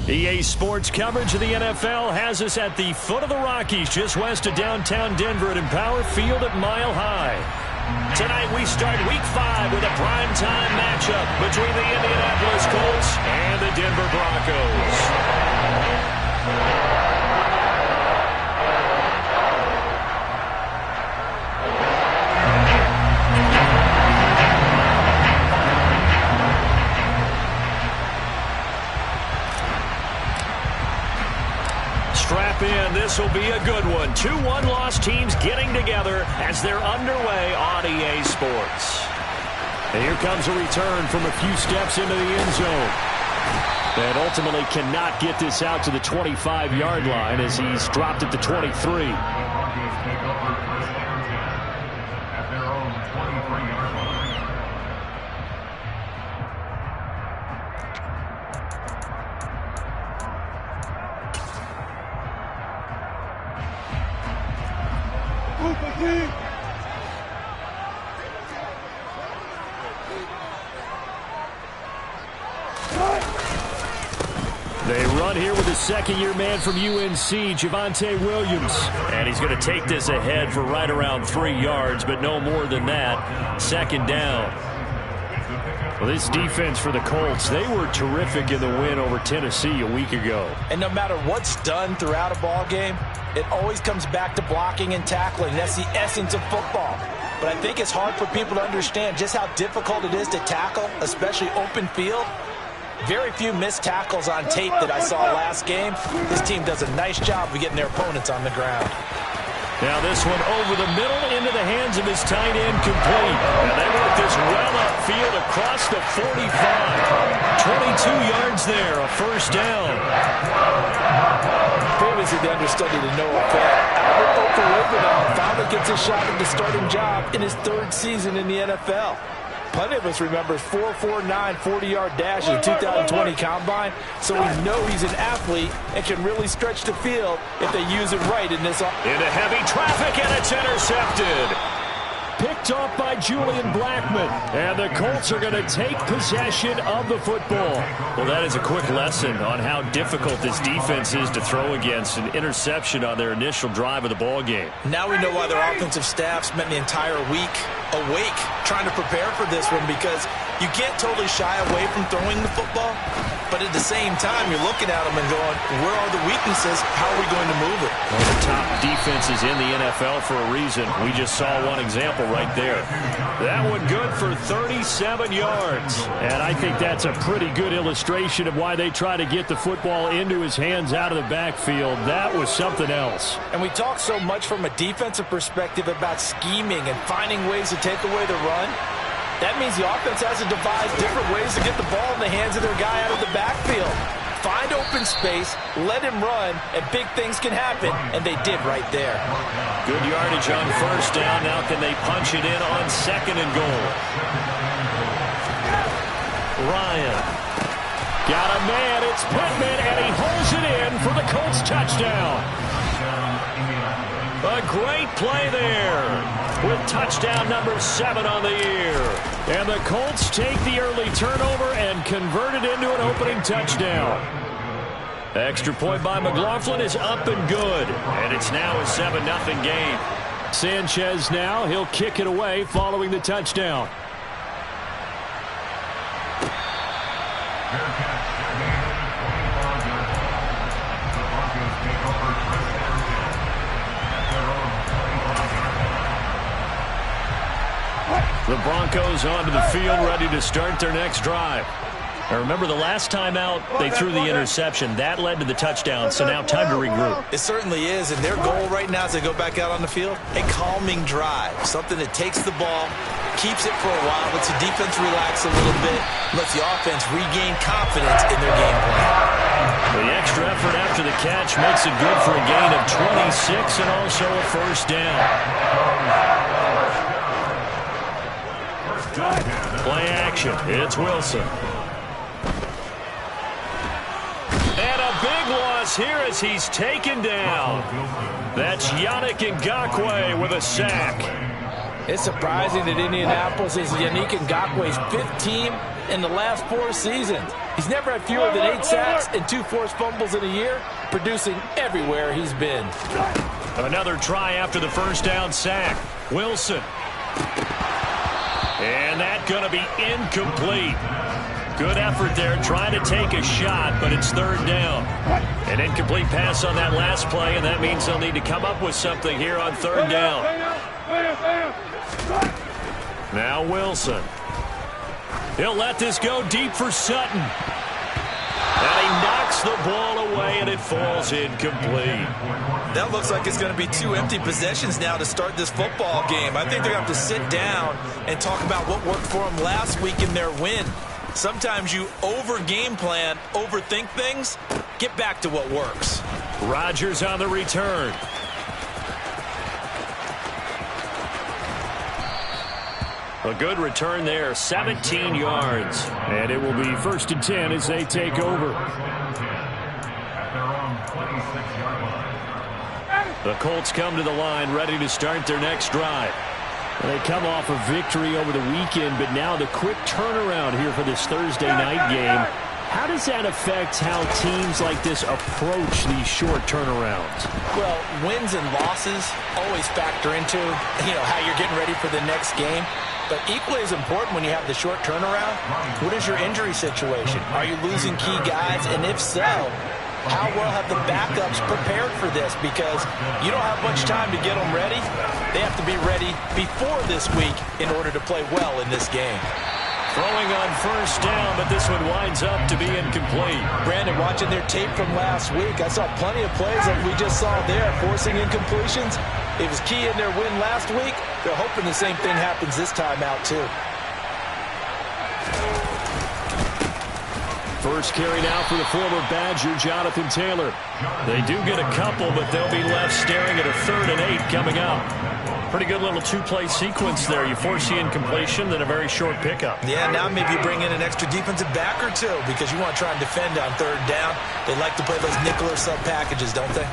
EA Sports coverage of the NFL has us at the foot of the Rockies, just west of downtown Denver at Empower Field at Mile High. Tonight we start Week 5 with a primetime matchup between the Indianapolis Colts and the Denver Broncos. Strap in. This will be a good one. 2 one-loss teams getting together as they're underway on EA Sports. And here comes a return from a few steps into the end zone. And ultimately cannot get this out to the 25-yard line as he's dropped at the 23. They run here with a second-year man from UNC, Javonte Williams. And he's going to take this ahead for right around 3 yards, but no more than that. Second down. Well, this defense for the Colts, they were terrific in the win over Tennessee a week ago. And no matter what's done throughout a ball game, it always comes back to blocking and tackling. That's the essence of football. But I think it's hard for people to understand just how difficult it is to tackle, especially open field. Very few missed tackles on tape that I saw last game. This team does a nice job of getting their opponents on the ground. Now this one over the middle into the hands of his tight end, complete. And they work this well upfield across the 45. 22 yards there, a first down. Previously the understudy to Noah Fant, Albert Okwuegbunam finally gets a shot at the starting job in his 3rd season in the NFL. Plenty of us remember 4.49 40-yard dash in the 2020 Combine, so we know he's an athlete and can really stretch the field if they use it right in this. Into heavy traffic, and it's intercepted. Picked off by Julian Blackmon. And the Colts are going to take possession of the football. Well, that is a quick lesson on how difficult this defense is to throw against. An interception on their initial drive of the ball game. Now we know why their offensive staff spent the entire week awake trying to prepare for this one, because you can't totally shy away from throwing the football, but at the same time you're looking at them and going, where are the weaknesses? How are we going to move it? One of the top defenses in the NFL for a reason. We just saw one example right there. That one good for 37 yards. And I think that's a pretty good illustration of why they try to get the football into his hands out of the backfield. That was something else. And we talk so much from a defensive perspective about scheming and finding ways to take away the run. That means the offense has to devise different ways to get the ball in the hands of their guy out of the backfield. Find open space, let him run, and big things can happen, and they did right there. Good yardage on first down. Now can they punch it in on 2nd and goal? Ryan. Got a man, it's Pittman, and he holds it in for the Colts touchdown. A great play there with touchdown number 7 on the year. And the Colts take the early turnover and convert it into an opening touchdown. Extra point by McLaughlin is up and good. And it's now a 7-0 game. Sanchez now, he'll kick it away following the touchdown. The Broncos onto the field, ready to start their next drive. Now remember, the last time out, they threw the interception. That led to the touchdown, so now time to regroup. It certainly is, and their goal right now as they go back out on the field, a calming drive, something that takes the ball, keeps it for a while, lets the defense relax a little bit, lets the offense regain confidence in their game plan. The extra effort after the catch makes it good for a gain of 26 and also a first down. Play action. It's Wilson. And a big loss here as he's taken down. That's Yannick Ngakoue with a sack. It's surprising that Indianapolis is Yannick Ngakoue's 5th team in the last 4 seasons. He's never had fewer than 8 sacks and 2 forced fumbles in a year, producing everywhere he's been. Another try after the first down sack. Wilson. And that's going to be incomplete. Good effort there trying to take a shot, but it's 3rd down. An incomplete pass on that last play, and that means they'll need to come up with something here on 3rd down. Now Wilson. He'll let this go deep for Sutton. And he knocks the ball away, and it falls incomplete. That looks like it's going to be 2 empty possessions now to start this football game. I think they're going to have to sit down and talk about what worked for them last week in their win. Sometimes you over-game plan, overthink things. Get back to what works. Rodgers on the return. A good return there, 17 yards. And it will be 1st and 10 as they take over. The Colts come to the line ready to start their next drive. They come off a victory over the weekend, but now the quick turnaround here for this Thursday night game. How does that affect how teams like this approach these short turnarounds? Well, wins and losses always factor into, how you're getting ready for the next game. But equally as important when you have the short turnaround, what is your injury situation? Are you losing key guys? And if so, how well have the backups prepared for this? Because you don't have much time to get them ready. They have to be ready before this week in order to play well in this game. Throwing on 1st down, but this one winds up to be incomplete. Brandon, watching their tape from last week, I saw plenty of plays like we just saw there, forcing incompletions. It was key in their win last week. They're hoping the same thing happens this time out, too. First carry now for the former Badger, Jonathan Taylor. They do get a couple, but they'll be left staring at a 3rd and 8 coming up. Pretty good little 2-play sequence there. You force the incompletion, then a very short pickup. Yeah, now maybe you bring in an extra defensive back or 2 because you want to try and defend on 3rd down. They like to play those nickel or sub packages, don't they?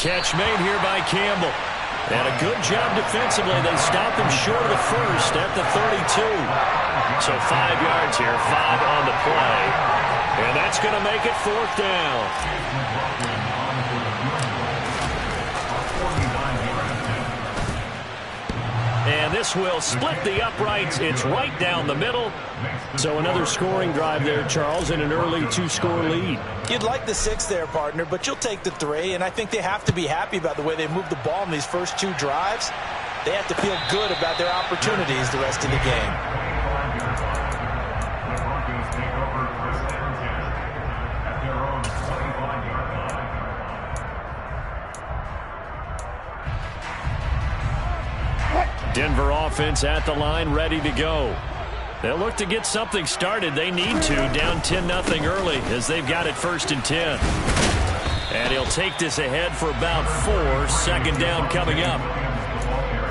Catch made here by Campbell. And a good job defensively. They stopped him short of the first at the 32. So 5 yards here, 5 on the play. And that's going to make it 4th down. And this will split the uprights. It's right down the middle. So another scoring drive there, Charles, and an early 2-score lead. You'd like the 6 there, partner, but you'll take the 3. And I think they have to be happy about the way they moved the ball in these first 2 drives. They have to feel good about their opportunities the rest of the game. Denver offense at the line, ready to go. They'll look to get something started. They need to, down 10-0 early as they've got it 1st and 10. And he'll take this ahead for about 4. 2nd down coming up.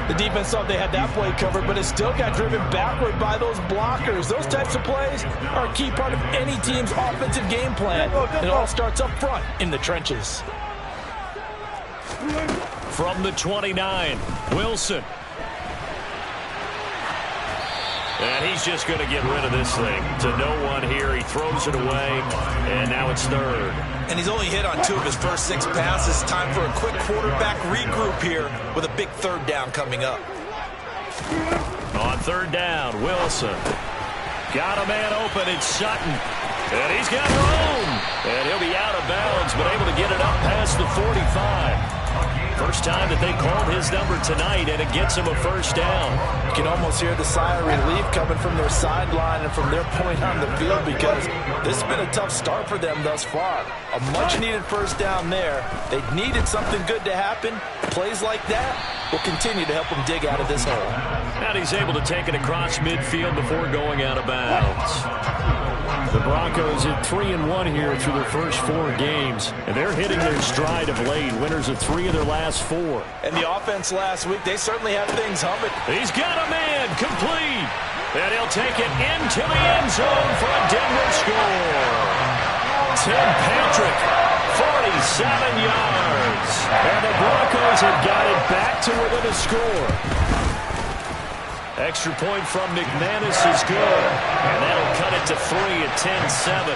The defense thought they had that play covered, but it still got driven backward by those blockers. Those types of plays are a key part of any team's offensive game plan. It all starts up front in the trenches. From the 29, Wilson. And he's just going to get rid of this thing. To no one here. He throws it away, and now it's 3rd. And he's only hit on 2 of his first 6 passes. Time for a quick quarterback regroup here with a big 3rd down coming up. On 3rd down, Wilson. Got a man open. It's Sutton. And he's got room. And he'll be out of bounds, but able to get it up past the 45. First time that they called his number tonight, and it gets him a 1st down. You can almost hear the sigh of relief coming from their sideline and from their point on the field because this has been a tough start for them thus far. A much-needed 1st down there. They needed something good to happen. Plays like that will continue to help them dig out of this hole. And he's able to take it across midfield before going out of bounds. The Broncos at 3-1 here through their first 4 games, and they're hitting their stride of late. Winners of 3 of their last 4. And the offense last week, they certainly have things humming. He's got a man complete, and he'll take it into the end zone for a Denver score. Tim Patrick, 47 yards. And the Broncos have got it back to within a score. Extra point from McManus is good. And that'll cut it to 3 at 10-7.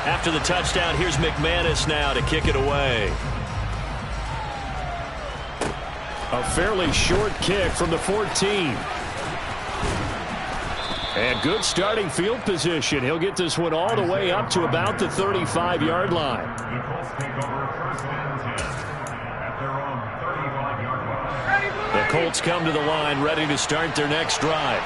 After the touchdown, here's McManus now to kick it away. A fairly short kick from the 14. And good starting field position. He'll get this one all the way up to about the 35-yard line. The Colts come to the line ready to start their next drive.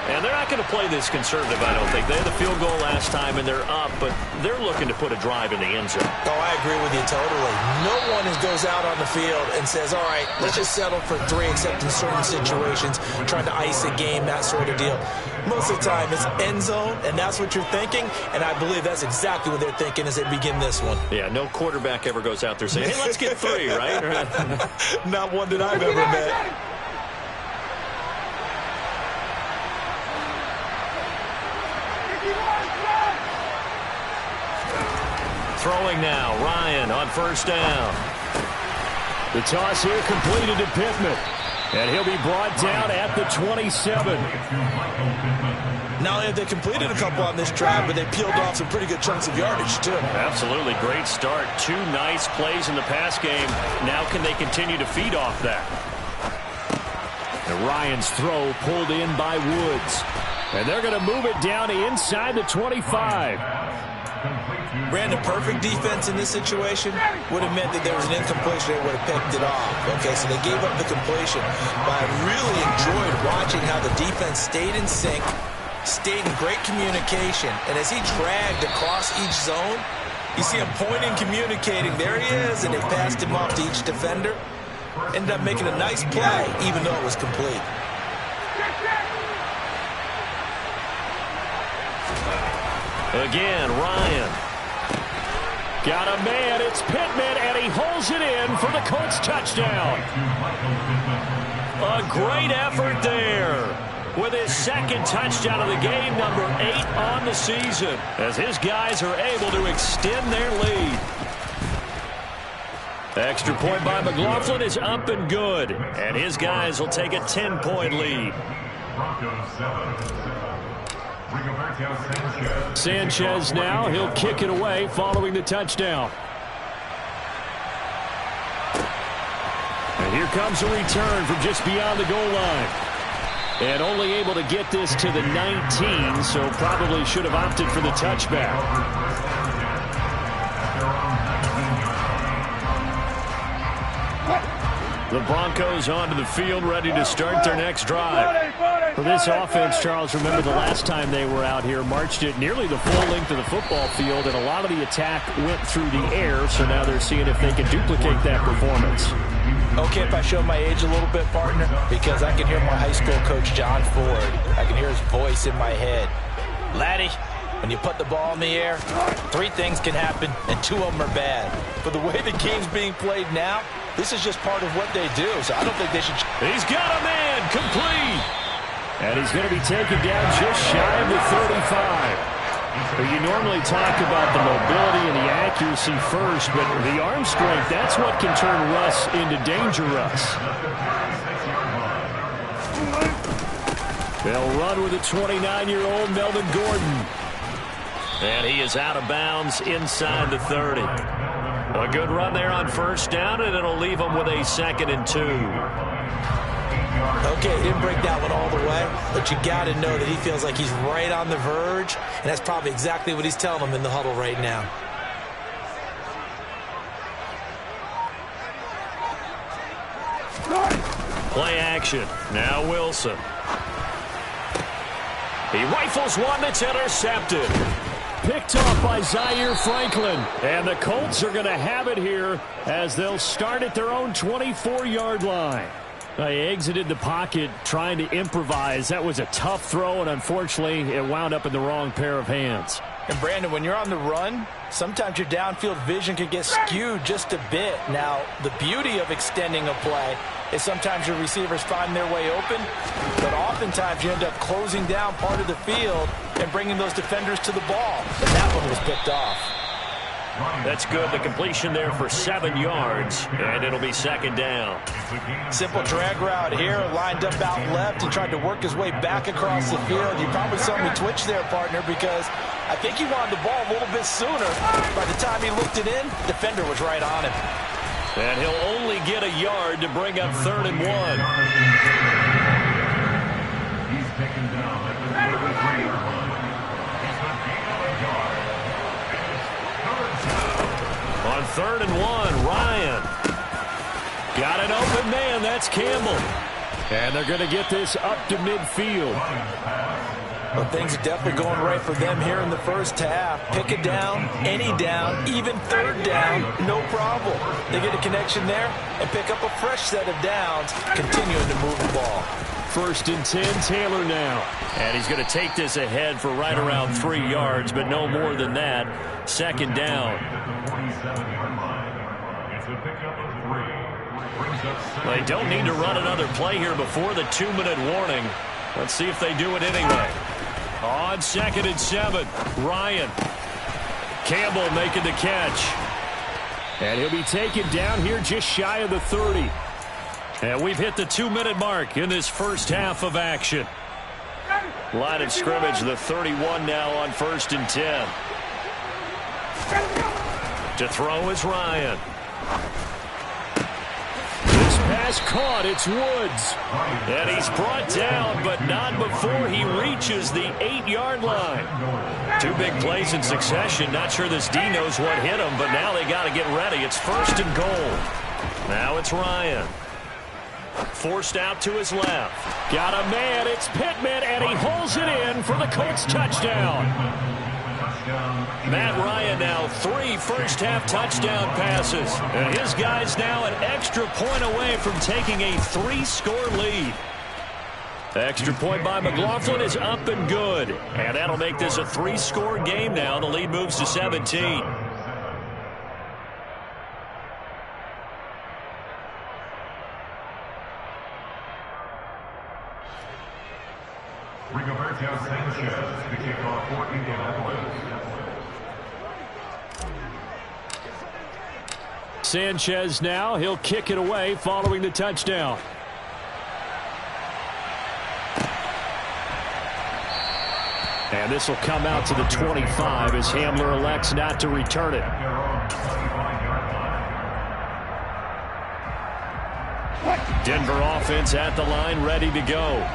And they're not going to play this conservative, I don't think. They had the field goal last time, and they're up, but they're looking to put a drive in the end zone. Oh, I agree with you totally. No one goes out on the field and says, all right, let's just settle for 3, except in certain situations, trying to ice a game, that sort of deal. Most of the time, it's end zone, and that's what you're thinking, and I believe that's exactly what they're thinking as they begin this one. Yeah, no quarterback ever goes out there saying, hey, let's get 3, right? Not one that I've ever met. Throwing now, Ryan on first down. The toss here completed to Pittman. And he'll be brought down at the 27. Not only have they completed a couple on this drive, but they peeled off some pretty good chunks of yardage, too. Absolutely. Great start. 2 nice plays in the pass game. Now can they continue to feed off that? And Ryan's throw pulled in by Woods. And they're going to move it down to inside the 25. Brandon, perfect defense in this situation would have meant that there was an incompletion. They would have picked it off. Okay, so they gave up the completion. But I really enjoyed watching how the defense stayed in sync, stayed in great communication. And as he dragged across each zone, you see him pointing, communicating. There he is, and they passed him off to each defender. Ended up making a nice play, even though it was complete. Again, Ryan. Got a man, it's Pittman, and he holds it in for the Colts touchdown. A great effort there with his second touchdown of the game, number 8 on the season, as his guys are able to extend their lead. Extra point by McLaughlin is up and good, and his guys will take a 10-point lead. Sanchez now, he'll kick it away following the touchdown. And here comes a return from just beyond the goal line. And only able to get this to the 19, so probably should have opted for the touchback. The Broncos onto the field, ready to start their next drive. For this offense, Charles, remember the last time they were out here, marched it nearly the full length of the football field, and a lot of the attack went through the air, so now they're seeing if they can duplicate that performance. Okay, if I show my age a little bit, partner, because I can hear my high school coach, John Ford. I can hear his voice in my head. Laddie, when you put the ball in the air, 3 things can happen, and 2 of them are bad. But the way the game's being played now, this is just part of what they do, so I don't think they should. He's got a man, complete. And he's going to be taken down just shy of the 35. But you normally talk about the mobility and the accuracy first, but the arm strength, that's what can turn Russ into danger Russ. They'll run with a 29-year-old Melvin Gordon. And he is out of bounds inside the 30. A good run there on first down, and it'll leave him with a 2nd and 2. Okay, he didn't break that one all the way, but you got to know that he feels like he's right on the verge, and that's probably exactly what he's telling them in the huddle right now. Play action. Now Wilson. He rifles one that's intercepted. Picked off by Zaire Franklin. And the Colts are going to have it here as they'll start at their own 24-yard line. They exited the pocket trying to improvise. That was a tough throw, and unfortunately, it wound up in the wrong pair of hands. And, Brandon, when you're on the run, sometimes your downfield vision can get skewed just a bit. Now, the beauty of extending a play is sometimes your receivers find their way open, but oftentimes you end up closing down part of the field and bringing those defenders to the ball. And that one was picked off. That's good. The completion there for 7 yards, and it'll be second down. Simple drag route here, lined up out left and tried to work his way back across the field. You probably saw me twitch there, partner, because I think he wanted the ball a little bit sooner. By the time he looked it in, the defender was right on him. And he'll only get a yard to bring up 3rd and 1. He's taken down at the 33-yard line. On 3rd and 1, Ryan. Got an open man. That's Campbell. And they're going to get this up to midfield. Well, things are definitely going right for them here in the first half. Pick a down, any down, even 3rd down, no problem. They get a connection there and pick up a fresh set of downs, continuing to move the ball. 1st and 10, Taylor now. And he's going to take this ahead for right around 3 yards, but no more than that. 2nd down. They don't need to run another play here before the 2-minute warning. Let's see if they do it anyway. On 2nd and 7, Ryan. Campbell making the catch. And he'll be taken down here just shy of the 30. And we've hit the 2-minute mark in this first half of action. Line of scrimmage, the 31 now on 1st and 10. To throw is Ryan. This pass caught. It's Woods. And he's brought down, but not before he reaches the 8-yard line. 2 big plays in succession. Not sure this D knows what hit him, but now they got to get ready. It's 1st and goal. Now it's Ryan. Forced out to his left. Got a man. It's Pittman, and he holds it in for the Colts touchdown. Matt Ryan now 3 first-half touchdown passes. And his guy's now an extra point away from taking a 3-score lead. Extra point by McLaughlin is up and good. And that'll make this a 3-score game now. The lead moves to 17. Rigoberto Sanchez, the kickoff for Indianapolis. Sanchez now. He'll kick it away following the touchdown. And this will come out to the 25 as Hamler elects not to return it. Denver offense at the line, ready to go.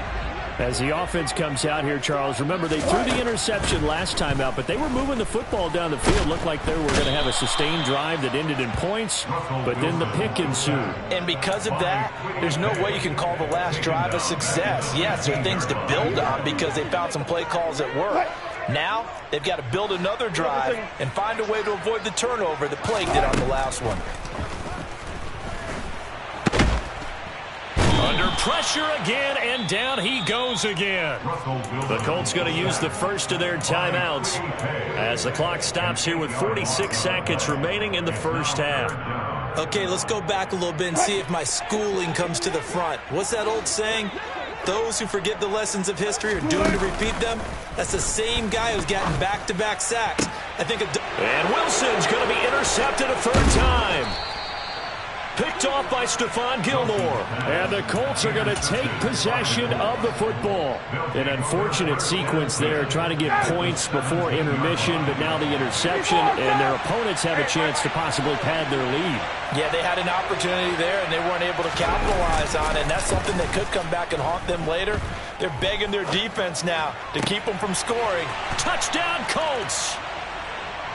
As the offense comes out here, Charles, remember they threw the interception last time out, but they were moving the football down the field. Looked like they were going to have a sustained drive that ended in points, but then the pick ensued. And because of that, there's no way you can call the last drive a success. Yes, there are things to build on because they found some play calls that work. Now, they've got to build another drive and find a way to avoid the turnover that plagued it on the last one. Under pressure again, and down he goes again. The Colts going to use the first of their timeouts as the clock stops here with 46 seconds remaining in the first half. Okay, let's go back a little bit and see if my schooling comes to the front. What's that old saying? Those who forget the lessons of history are doomed to repeat them. That's the same guy who's gotten back-to-back sacks. And Wilson's going to be intercepted a 3rd time. Picked off by Stephon Gilmore. And the Colts are going to take possession of the football. An unfortunate sequence there, trying to get points before intermission, but now the interception, and their opponents have a chance to possibly pad their lead. Yeah, they had an opportunity there, and they weren't able to capitalize on it, and that's something that could come back and haunt them later. They're begging their defense now to keep them from scoring. Touchdown, Colts!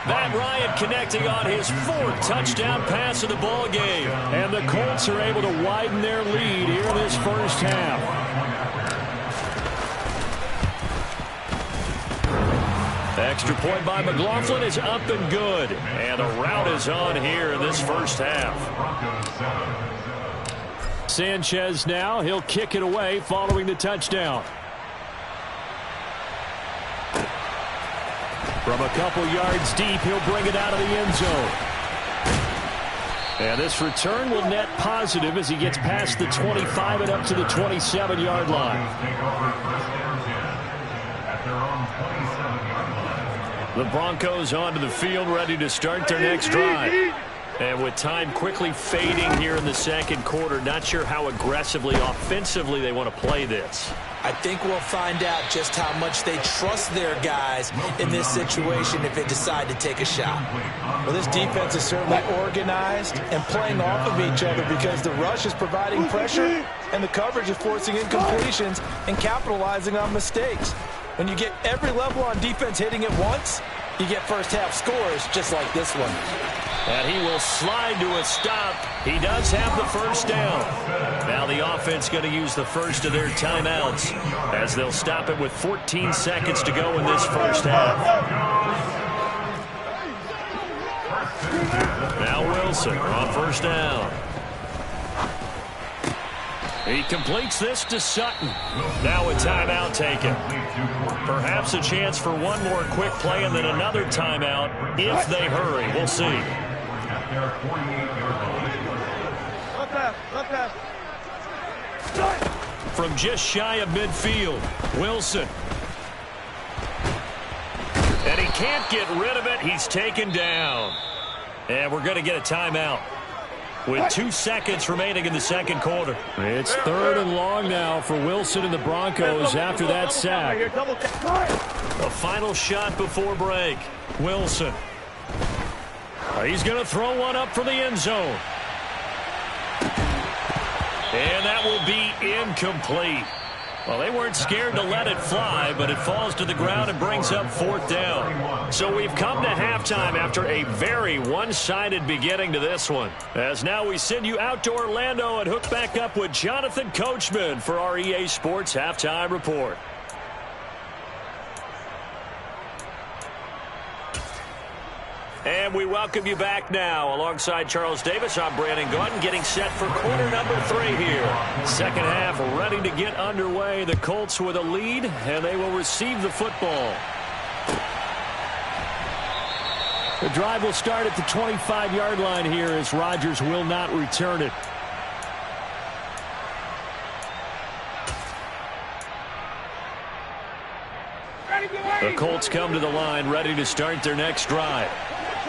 Matt Ryan connecting on his 4th touchdown pass of the ball game. And the Colts are able to widen their lead here in this first half. Extra point by McLaughlin is up and good. And the route is on here in this first half. Sanchez now. He'll kick it away following the touchdown. From a couple yards deep, he'll bring it out of the end zone. And this return will net positive as he gets past the 25 and up to the 27-yard line. The Broncos onto the field, ready to start their next drive. And with time quickly fading here in the second quarter, not sure how aggressively, offensively they want to play this. I think we'll find out just how much they trust their guys in this situation if they decide to take a shot. Well, this defense is certainly organized and playing off of each other because the rush is providing pressure and the coverage is forcing incompletions and capitalizing on mistakes. When you get every level on defense hitting at once, you get first-half scores just like this one. And he will slide to a stop. He does have the first down. Now the offense going to use the first of their timeouts as they'll stop it with 14 seconds to go in this first half. Now Wilson on first down. He completes this to Sutton. Now a timeout taken. Perhaps a chance for one more quick play and then another timeout if they hurry. We'll see. From just shy of midfield, Wilson. And he can't get rid of it. He's taken down. And we're going to get a timeout with 2 seconds remaining in the second quarter. It's 3rd and long now for Wilson and the Broncos after that sack. A final shot before break. Wilson. He's going to throw one up for the end zone. And that will be incomplete. Well, they weren't scared to let it fly, but it falls to the ground and brings up 4th down. So we've come to halftime after a very one-sided beginning to this one. As now we send you out to Orlando and hook back up with Jonathan Coachman for our EA Sports Halftime Report. And we welcome you back now. Alongside Charles Davis, I'm Brandon Gaudin, getting set for quarter number 3 here. Second half ready to get underway. The Colts with a lead, and they will receive the football. The drive will start at the 25-yard line here as Rodgers will not return it. The Colts come to the line, ready to start their next drive.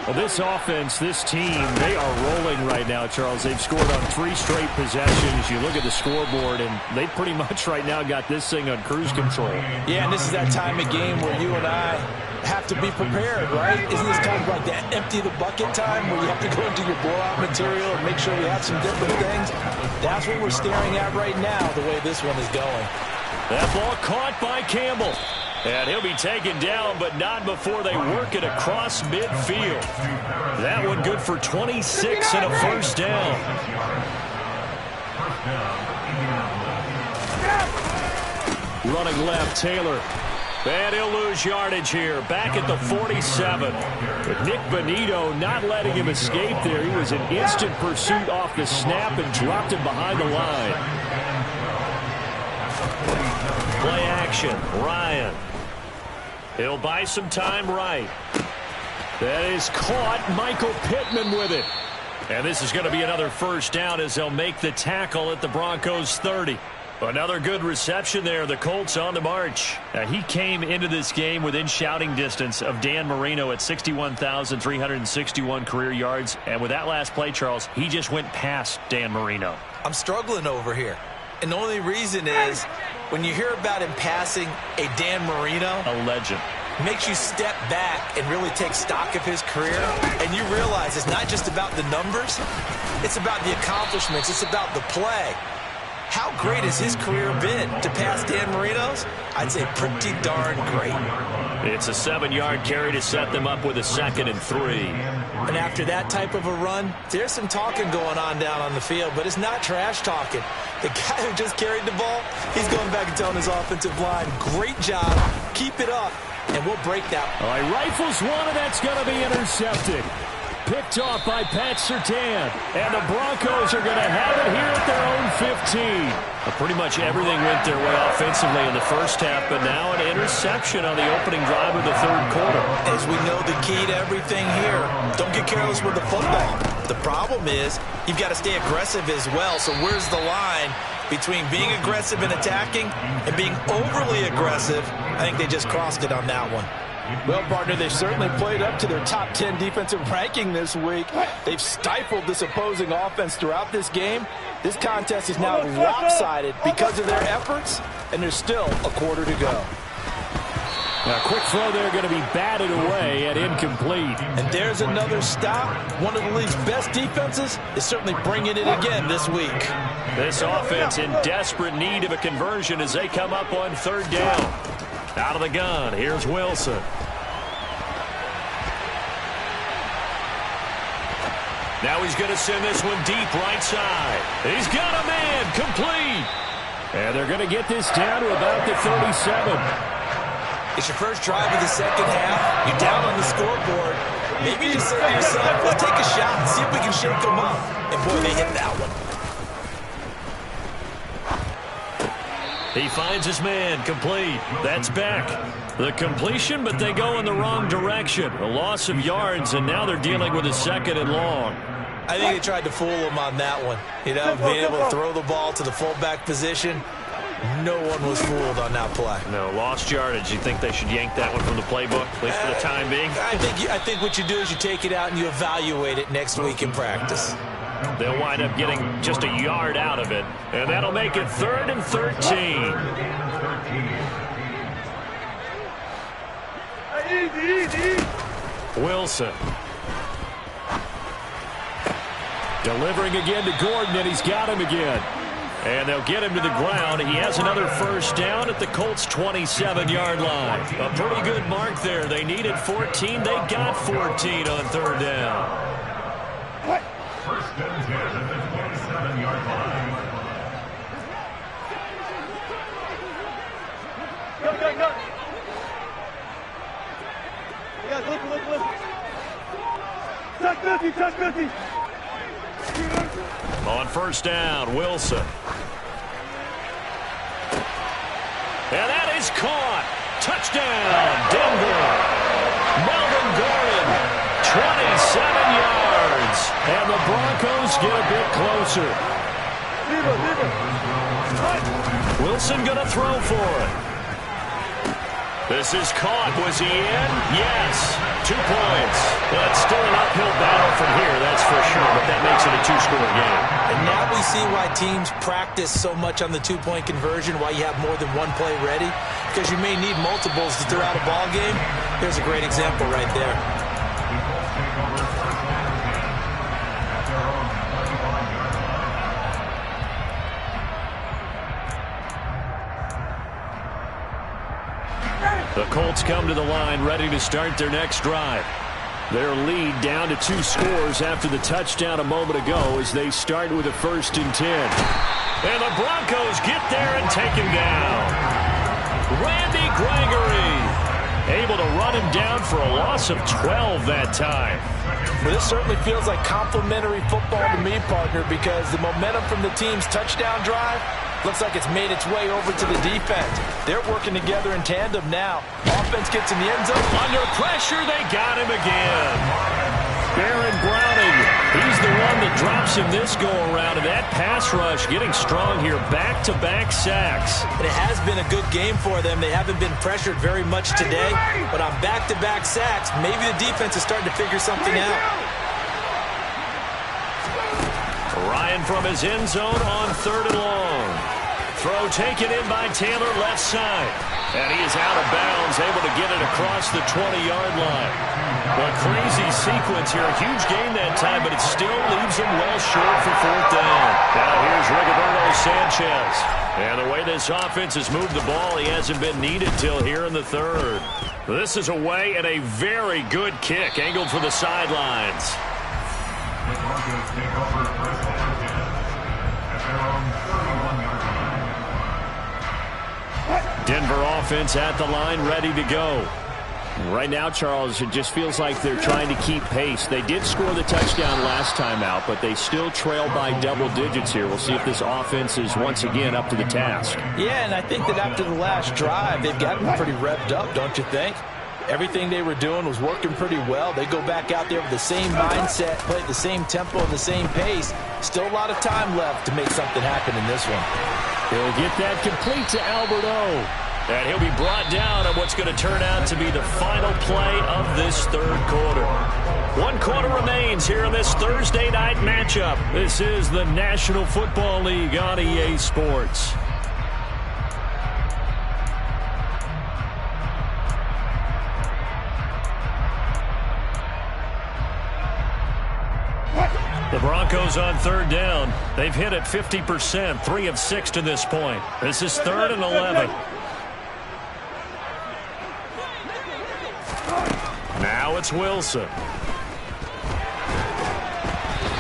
Well, this offense, this team, they are rolling right now, Charles. They've scored on 3 straight possessions. You look at the scoreboard, and they pretty much right now got this thing on cruise control. Yeah, and this is that time of game where you and I have to be prepared, right? Isn't this kind of like that empty the bucket time where you have to go into your blowout material and make sure we have some different things? That's what we're staring at right now, the way this one is going. That ball caught by Campbell. And he'll be taken down, but not before they work it across midfield. That one good for 26 and a first down. Running left, Taylor. And he'll lose yardage here. Back at the 47. But Nick Bonito not letting him escape there. He was in instant pursuit off the snap and dropped him behind the line. Play action, Ryan. He'll buy some time right. That is caught. Michael Pittman with it. And this is going to be another first down as they'll make the tackle at the Broncos 30. Another good reception there. The Colts on the march. Now, he came into this game within shouting distance of Dan Marino at 61,361 career yards. And with that last play, Charles, he just went past Dan Marino. I'm struggling over here. And the only reason is when you hear about him passing a Dan Marino, a legend, makes you step back and really take stock of his career. And you realize it's not just about the numbers. It's about the accomplishments. It's about the play. How great has his career been to pass Dan Marino's? I'd say pretty darn great. It's a 7-yard carry to set them up with a 2nd and 3. And after that type of a run, there's some talking going on down on the field, but it's not trash talking. The guy who just carried the ball, he's going back and telling his offensive line, great job, keep it up, and we'll break that. All right, rifles one, and that's going to be intercepted. Picked off by Pat Surtain. And the Broncos are going to have it here at their own 15. Well, pretty much everything went their way offensively in the first half, but now an interception on the opening drive of the third quarter. As we know, the key to everything here, don't get careless with the football. The problem is you've got to stay aggressive as well. So where's the line between being aggressive and attacking and being overly aggressive? I think they just crossed it on that one. Well, partner, they've certainly played up to their top 10 defensive ranking this week. They've stifled this opposing offense throughout this game. This contest is now lopsided because of their efforts, and there's still a quarter to go. A quick throw there going to be batted away and incomplete. And there's another stop. One of the league's best defenses is certainly bringing it again this week. This offense in desperate need of a conversion as they come up on third down. Out of the gun, here's Wilson. Now he's going to send this one deep right side. He's got a man, complete. And they're going to get this down to about the 37. It's your first drive of the second half. You're down on the scoreboard. Maybe you just say to yourself, let's take a shot and see if we can shake them up. And boy, they hit that one. He finds his man, complete. That's back. The completion, but they go in the wrong direction. A loss of yards, and now they're dealing with a second and long. I think they tried to fool him on that one. You know, being able to throw the ball to the fullback position. No one was fooled on that play. No, lost yardage. You think they should yank that one from the playbook, at least for the time being? I think what you do is you take it out and you evaluate it next week in practice. They'll wind up getting just a yard out of it, and that'll make it 3rd and 13. Wilson. Delivering again to Gordon, and he's got him again. And they'll get him to the ground. He has another first down at the Colts' 27-yard line. A pretty good mark there. They needed 14. They got 14 on third down. First and 10 at the 27-yard line. Go. Guys, listen. Touch 50. On first down, Wilson. And that is caught. Touchdown, Denver. Melvin Gordon, 27 yards. And the Broncos get a bit closer. Wilson going to throw for it. This is caught. Was he in? Yes. 2 points. But still an uphill battle from here, that's for sure. But that makes it a 2-score game. And now we see why teams practice so much on the 2-point conversion, why you have more than one play ready. Because you may need multiples to throw out a ball game. Here's a great example right there. The Colts come to the line ready to start their next drive. Their lead down to 2 scores after the touchdown a moment ago as they start with a 1st and 10. And the Broncos get there and take him down. Randy Gregory able to run him down for a loss of 12 that time. Well, this certainly feels like complimentary football to me, partner, because the momentum from the team's touchdown drive looks like it's made its way over to the defense. They're working together in tandem now. Offense gets in the end zone. Under pressure, they got him again. Baron Browning, he's the one that drops him this go-around. And that pass rush getting strong here. Back-to-back sacks. And it has been a good game for them. They haven't been pressured very much today. But on back-to-back sacks, maybe the defense is starting to figure something out. Ryan from his end zone on 3rd and long. Throw taken in by Taylor left side. And he is out of bounds, able to get it across the 20-yard line. A crazy sequence here. A huge gain that time, but it still leaves him well short for 4th down. Now here's Rigoberto Sanchez. And the way this offense has moved the ball, he hasn't been needed till here in the 3rd. This is away and a very good kick, angled for the sidelines. The Broncos take over first and 10 at their own 31-yard line. Denver offense at the line, ready to go. Right now, Charles, it just feels like they're trying to keep pace. They did score the touchdown last time out, but they still trail by double digits here. We'll see if this offense is once again up to the task. Yeah, and I think that after the last drive, they've gotten pretty revved up, don't you think? Everything they were doing was working pretty well. They go back out there with the same mindset, play at the same tempo and the same pace. Still a lot of time left to make something happen in this one. He'll get that complete to Albert O. And he'll be brought down on what's going to turn out to be the final play of this third quarter. 1 quarter remains here in this Thursday night matchup. This is the National Football League on EA Sports. The Broncos on third down. They've hit it 50%, 3 of 6 to this point. This is 3rd and 11. Now it's Wilson.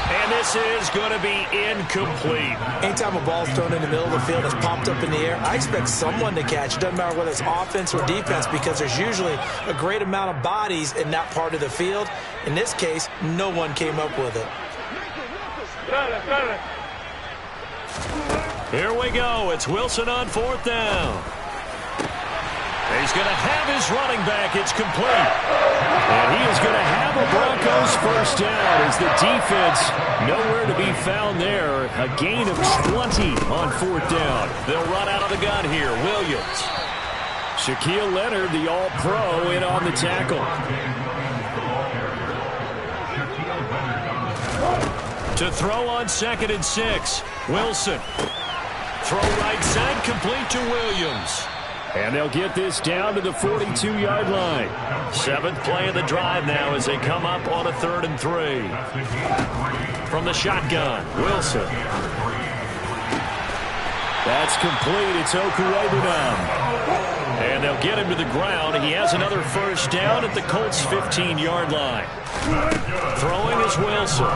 And this is going to be incomplete. Anytime a ball's thrown in the middle of the field that's popped up in the air, I expect someone to catch. It doesn't matter whether it's offense or defense, because there's usually a great amount of bodies in that part of the field. In this case, no one came up with it. Here we go. It's Wilson on 4th down. He's going to have his running back. It's complete. And he is going to have a Broncos first down as the defense nowhere to be found there. A gain of 20 on 4th down. They'll run out of the gun here. Williams. Shaquille Leonard, the all-pro, in on the tackle. To throw on 2nd and 6. Wilson. Throw right side, complete to Williams. And they'll get this down to the 42-yard line. 7th play of the drive now as they come up on a 3rd and 3. From the shotgun, Wilson. That's complete. It's Okuwebunam. And they'll get him to the ground. He has another first down at the Colts' 15-yard line. Throwing is Wilson.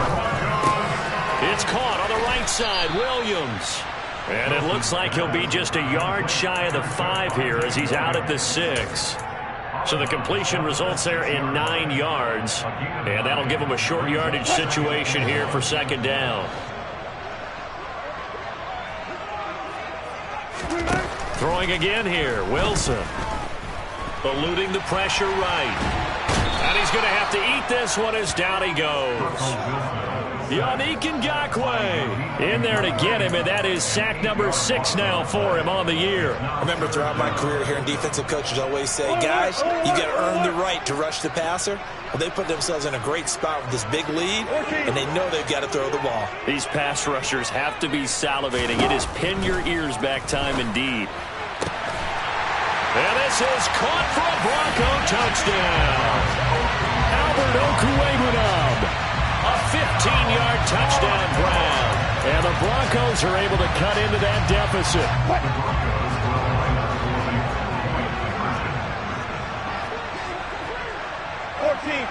It's caught on the right side, Williams. And it looks like he'll be just a yard shy of the 5 here as he's out at the 6. So the completion results there in 9 yards. And that'll give him a short yardage situation here for 2nd down. Throwing again here, Wilson. Eluding the pressure right. And he's going to have to eat this one as down he goes. Yannick Ngakoue in there to get him, and that is sack number 6 now for him on the year. I remember throughout my career hearing defensive coaches always say, guys, you got to earn the right to rush the passer. Well, they put themselves in a great spot with this big lead, and they know they've got to throw the ball. These pass rushers have to be salivating. It is pin your ears back time indeed. And this is caught for a Bronco touchdown. Albert Okuwebunam. A 15-yard touchdown Brown. And the Broncos are able to cut into that deficit. 14.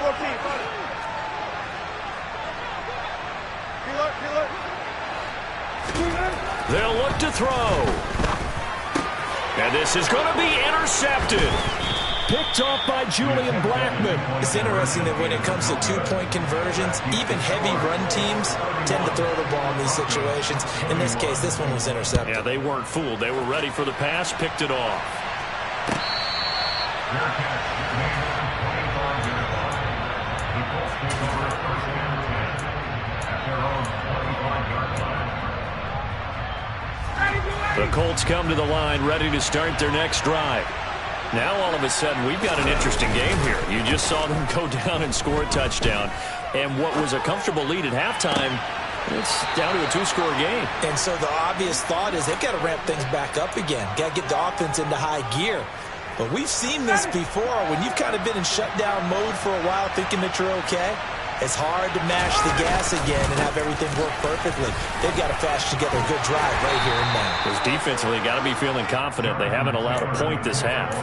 They'll look to throw. And this is going to be intercepted. Picked off by Julian Blackmon. It's interesting that when it comes to two-point conversions, even heavy run teams tend to throw the ball in these situations. In this case, this one was intercepted. Yeah, they weren't fooled. They were ready for the pass, picked it off. The Colts come to the line, ready to start their next drive. Now, all of a sudden, we've got an interesting game here. You just saw them go down and score a touchdown. And what was a comfortable lead at halftime, it's down to a 2-score game. And so the obvious thought is they've got to ramp things back up again. Got to get the offense into high gear. But we've seen this before. When you've kind of been in shutdown mode for a while thinking that you're okay, it's hard to mash the gas again and have everything work perfectly. They've got to flash together a good drive right here and now. Because defensively, got to be feeling confident. They haven't allowed a point this half.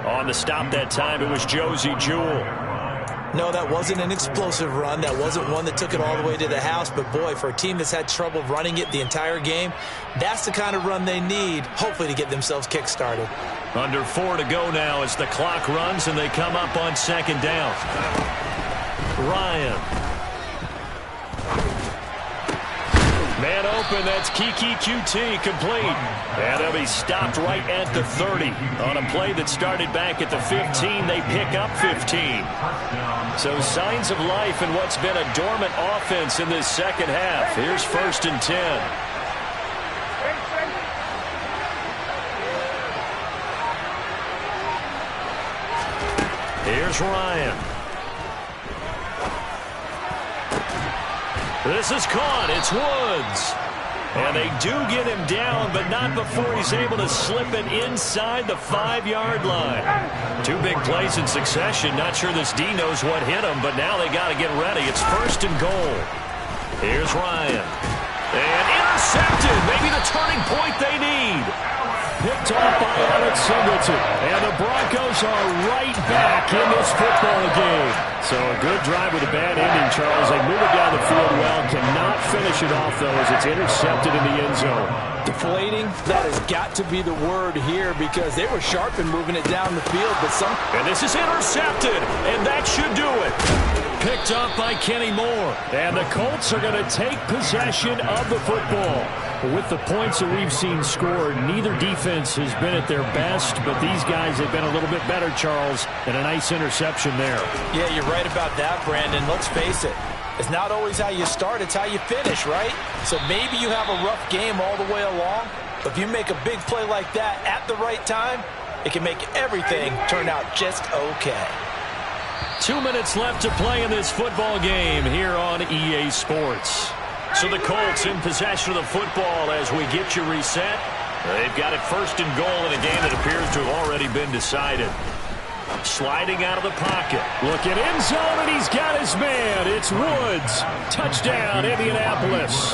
On the stop that time, it was Josie Jewell. No, that wasn't an explosive run. That wasn't one that took it all the way to the house. But, boy, for a team that's had trouble running it the entire game, that's the kind of run they need, hopefully, to get themselves kick-started. Under 4 to go now as the clock runs and they come up on 2nd down. Ryan. Man open, that's Kiki QT complete. And they'll be stopped right at the 30. On a play that started back at the 15, they pick up 15. So signs of life in what's been a dormant offense in this second half. Here's 1st and 10. Here's Ryan. This is caught. It's Woods. And they do get him down, but not before he's able to slip it inside the 5-yard line. 2 big plays in succession. Not sure this D knows what hit him, but now they got to get ready. It's 1st and goal. Here's Ryan. And intercepted. Maybe the turning point they need. Picked off by Alex Singleton. And the Broncos are right back in this football game. So a good drive with a bad ending, Charles. They move it down the field well. Cannot finish it off, though, as it's intercepted in the end zone. Deflating, that has got to be the word here because they were sharp in moving it down the field. And this is intercepted, and that should do it. Picked up by Kenny Moore. And the Colts are going to take possession of the football. With the points that we've seen scored, neither defense has been at their best, but these guys have been a little bit better, Charles, and a nice interception there. Yeah, you're right about that, Brandon. Let's face it. It's not always how you start, it's how you finish, right? So maybe you have a rough game all the way along, but if you make a big play like that at the right time, it can make everything turn out just okay. 2 minutes left to play in this football game here on EA Sports. So the Colts in possession of the football as we get you reset. They've got it 1st and goal in a game that appears to have already been decided. Sliding out of the pocket. Looking end zone, and he's got his man. It's Woods. Touchdown, Indianapolis.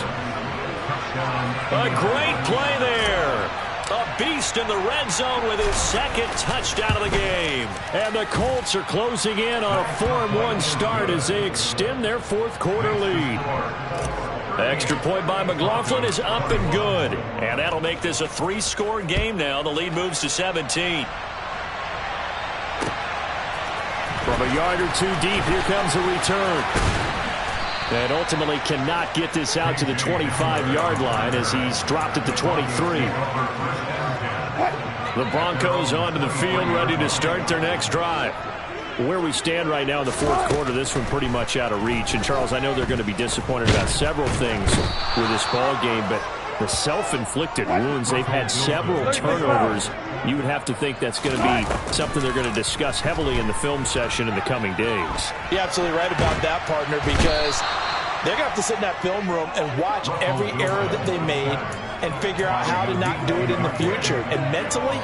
A great play there. A beast in the red zone with his 2nd touchdown of the game. And the Colts are closing in on a 4-1 start as they extend their 4th quarter lead. Extra point by McLaughlin is up and good. And that'll make this a 3-score game now. The lead moves to 17. From a yard or 2 deep, here comes a return. And ultimately cannot get this out to the 25-yard line as he's dropped at the 23. The Broncos onto the field, ready to start their next drive. Where we stand right now in the 4th quarter, this one pretty much out of reach. And, Charles, I know they're going to be disappointed about several things with this ball game, but the self-inflicted wounds, they've had several turnovers. You would have to think that's going to be something they're going to discuss heavily in the film session in the coming days. You're absolutely right about that, partner, because they're going to have to sit in that film room and watch every error that they made and figure out how to not do it in the future. And mentally,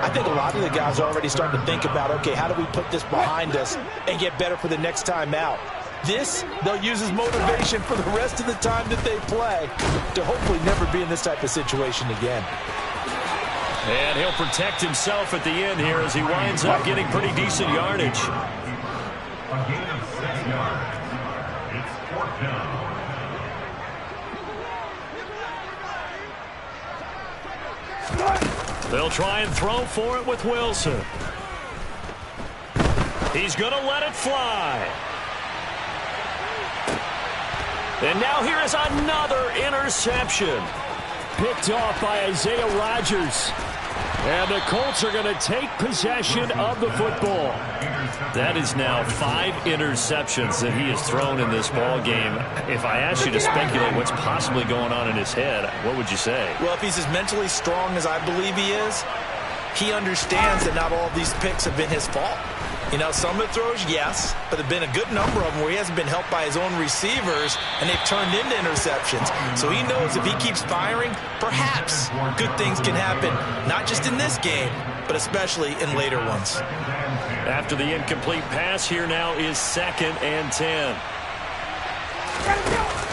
I think a lot of the guys are already starting to think about, okay, how do we put this behind us and get better for the next time out? This, they'll use as motivation for the rest of the time that they play to hopefully never be in this type of situation again. And he'll protect himself at the end here as he winds up getting pretty decent yardage. A gain of 6 yards. It's 4th down. They'll try and throw for it with Wilson. He's going to let it fly. And now here is another interception. Picked off by Isaiah Rodgers. And the Colts are going to take possession of the football. That is now 5 interceptions that he has thrown in this ball game. If I asked you to speculate what's possibly going on in his head, what would you say? Well, if he's as mentally strong as I believe he is, he understands that not all of these picks have been his fault. You know, some of the throws, yes, but there have been a good number of them where he hasn't been helped by his own receivers, and they've turned into interceptions. So he knows if he keeps firing, perhaps good things can happen, not just in this game, but especially in later ones. After the incomplete pass, here now is 2nd and 10.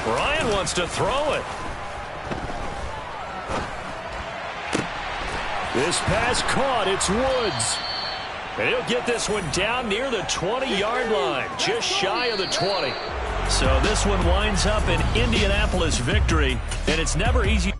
Ryan wants to throw it. This pass caught. It's Woods. And he'll get this one down near the 20-yard line, just shy of the 20. So this one winds up an Indianapolis victory, and it's never easy.